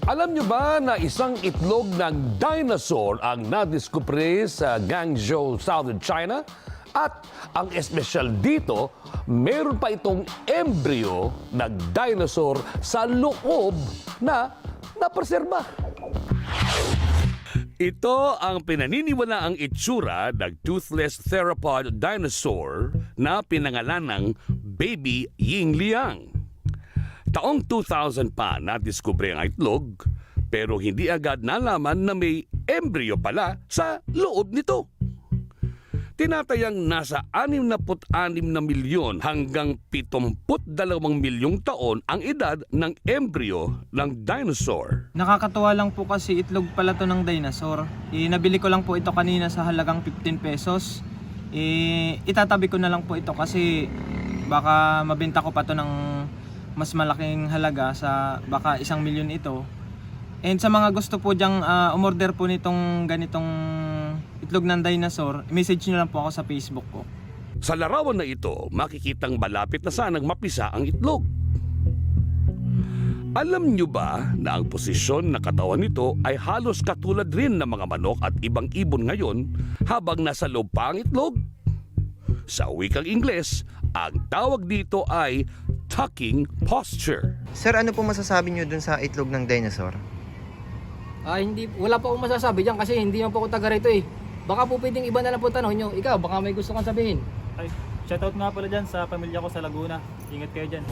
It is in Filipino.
Alam nyo ba na isang itlog ng dinosaur ang nadiskubre sa Guangzhou, Southern China? At ang espesyal dito, meron pa itong embryo ng dinosaur sa loob na napreserba. Ito ang pinaniniwalaang itsura ng toothless theropod dinosaur na pinangalan ng Baby Yingliang. Taong 2000 pa nadiskubre ang itlog, pero hindi agad nalaman na may embryo pala sa loob nito. Tinatayang nasa 66 na milyon hanggang 72 milyong taon ang edad ng embryo ng dinosaur. Nakakatuwa lang po kasi itlog pala to ng dinosaur. Nabili ko lang po ito kanina sa halagang 15 pesos. Itatabi ko na lang po ito kasi baka mabenta ko pa to ng mas malaking halaga sa baka 1 milyon ito. And sa mga gusto po dyang umorder po nitong ganitong itlog ng dinosaur, message nyo lang po ako sa Facebook ko. Sa larawan na ito, makikitang malapit na sanang mapisa ang itlog. Alam nyo ba na ang posisyon ng katawan nito ay halos katulad rin ng mga manok at ibang ibon ngayon habang nasa loob pa ang itlog? Sa wikang Ingles, ang tawag dito ay tucking posture. Sir, ano po masasabi nyo dun sa itlog ng dinosaur? Wala po akong masasabi dyan kasi hindi naman po ako taga rito eh. Baka po pwedeng iba na lang po tanong nyo. Ikaw, baka may gusto kang sabihin. Ay, shoutout nga pala dyan sa pamilya ko sa Laguna. Ingat kayo dyan.